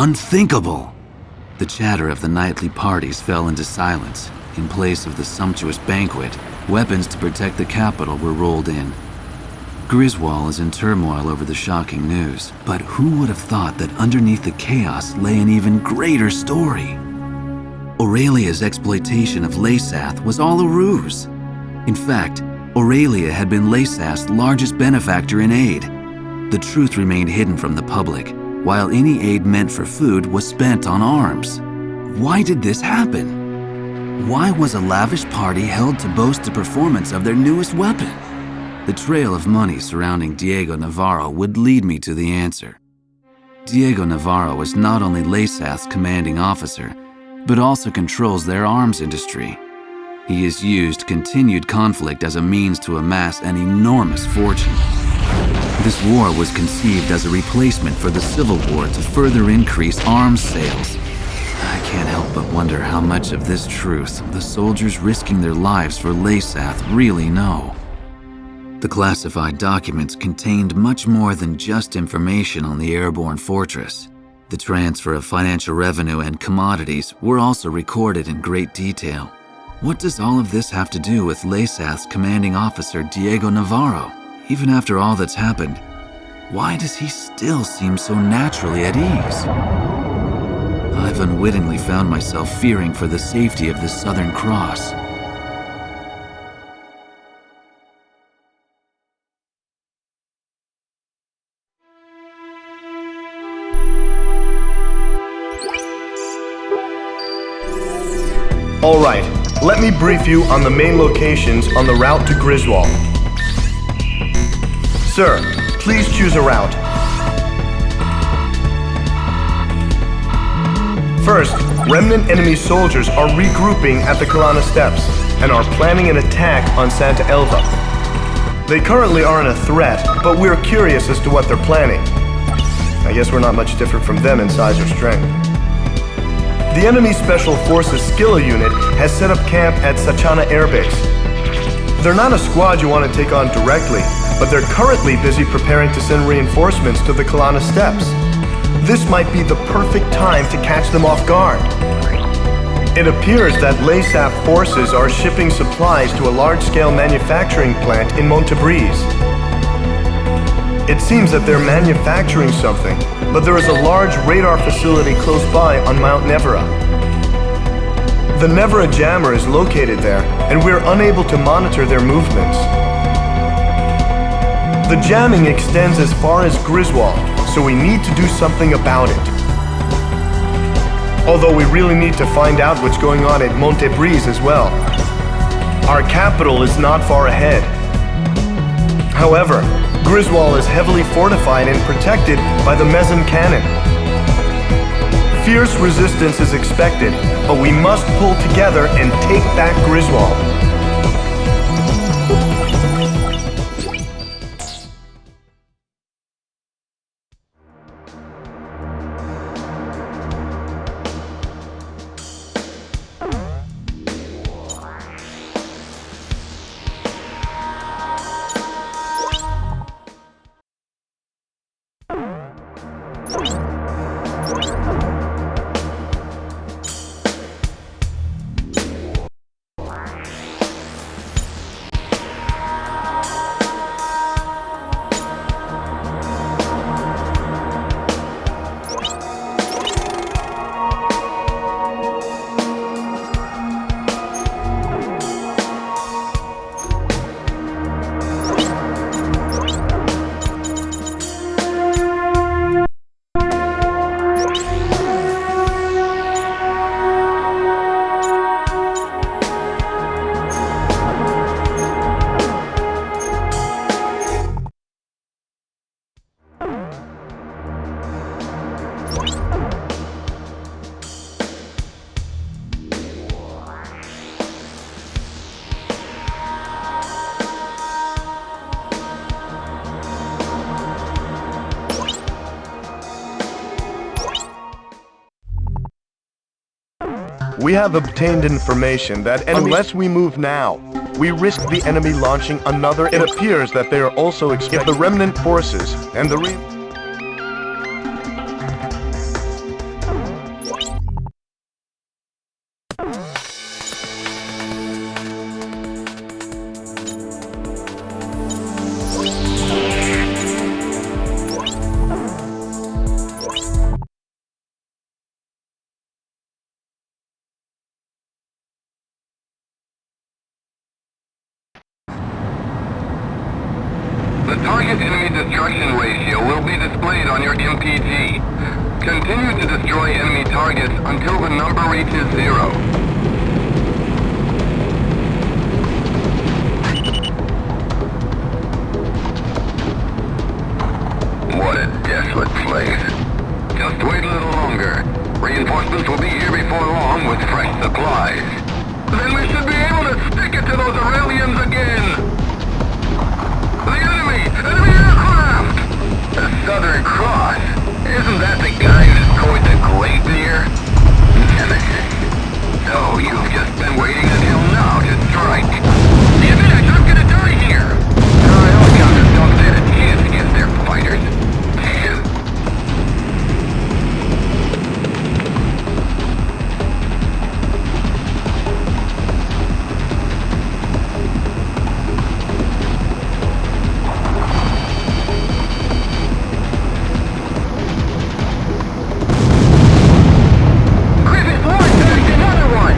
Unthinkable! The chatter of the nightly parties fell into silence. In place of the sumptuous banquet, weapons to protect the capital were rolled in. Griswold is in turmoil over the shocking news, but who would have thought that underneath the chaos lay an even greater story? Aurelia's exploitation of Laysath was all a ruse. In fact, Aurelia had been Laysath's largest benefactor in aid. The truth remained hidden from the public, while any aid meant for food was spent on arms. Why did this happen? Why was a lavish party held to boast the performance of their newest weapon? The trail of money surrounding Diego Navarro would lead me to the answer. Diego Navarro is not only Laysath's commanding officer, but also controls their arms industry. He has used continued conflict as a means to amass an enormous fortune. This war was conceived as a replacement for the Civil War to further increase arms sales. I can't help but wonder how much of this truth the soldiers risking their lives for Laysath really know. The classified documents contained much more than just information on the airborne fortress. The transfer of financial revenue and commodities were also recorded in great detail. What does all of this have to do with Laysath's commanding officer Diego Navarro? Even after all that's happened, why does he still seem so naturally at ease? I've unwittingly found myself fearing for the safety of the Southern Cross. All right, let me brief you on the main locations on the route to Griswold. Sir, please choose a route. First, remnant enemy soldiers are regrouping at the Kalana Steps and are planning an attack on Santa Elva. They currently aren't a threat, but we're curious as to what they're planning. I guess we're not much different from them in size or strength. The enemy Special Forces Skilla unit has set up camp at Sachana Air Base. They're not a squad you want to take on directly, but they're currently busy preparing to send reinforcements to the Kalana Steppes. This might be the perfect time to catch them off guard. It appears that Laysath forces are shipping supplies to a large-scale manufacturing plant in Montebriz. It seems that they're manufacturing something, but there is a large radar facility close by on Mount Nevera. The Nevera jammer is located there, and we're unable to monitor their movements. The jamming extends as far as Griswold, so we need to do something about it. Although we really need to find out what's going on at Montebriz as well. Our capital is not far ahead. However, Griswold is heavily fortified and protected by the Mezim cannon. Fierce resistance is expected, but we must pull together and take back Griswold. We have obtained information that unless we move now, we risk the enemy launching another. It appears that they are also expecting the remnant forces and the target enemy destruction ratio will be displayed on your MPG. Continue to destroy enemy targets until the number reaches 0. What a desolate place. Just wait a little longer. Reinforcements will be here before long with fresh supplies. Then we should be able to stick it to those Aurelians again! The enemy! Enemy aircraft! The Southern Cross! Isn't that the guy who's going to Gleipnir? Nemesis. So you've just been waiting until now to strike. Damn it, I'm gonna die here! All counters don't stand a chance against their fighters. Damn. Griffith 1 bagged another one!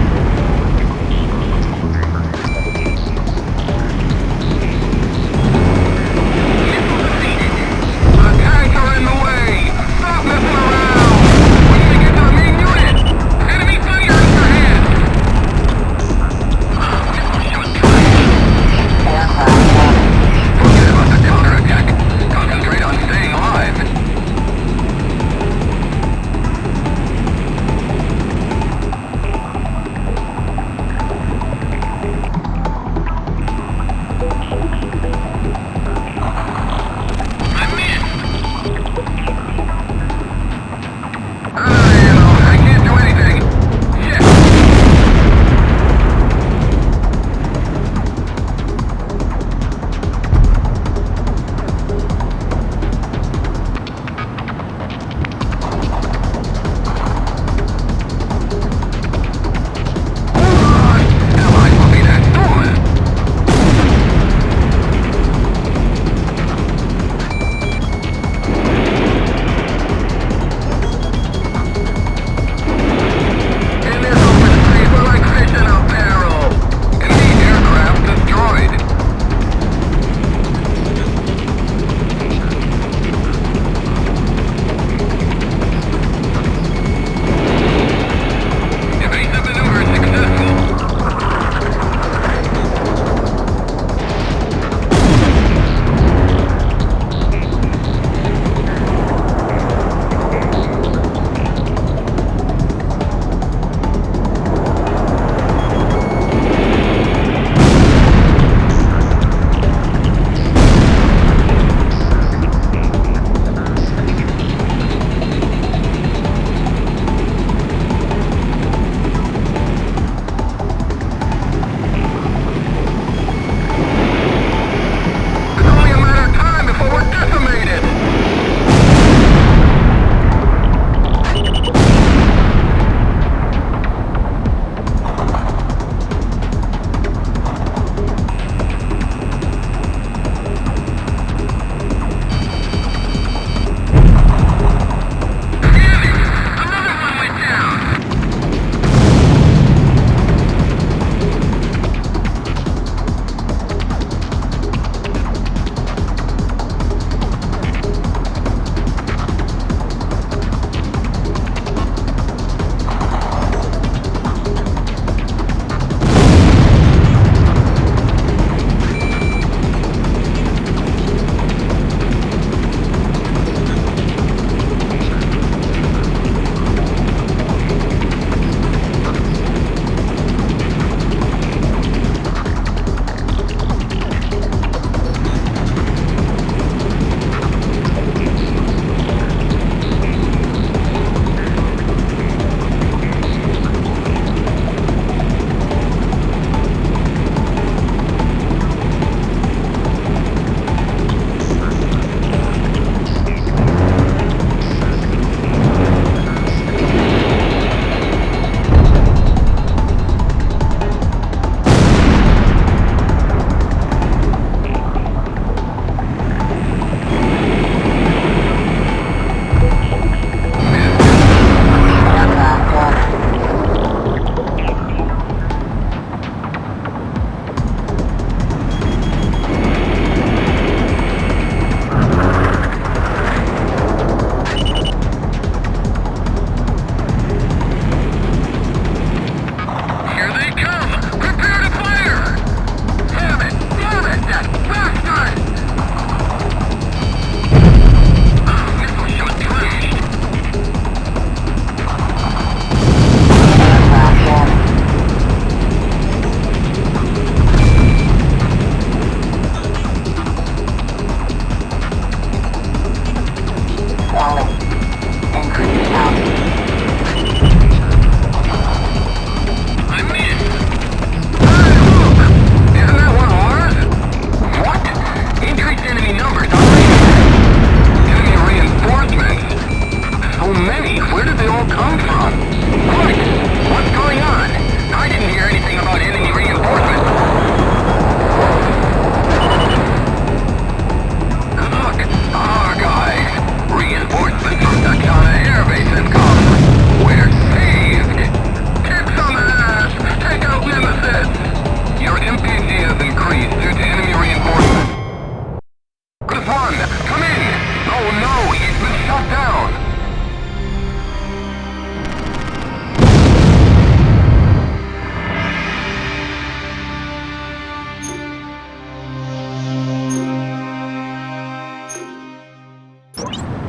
you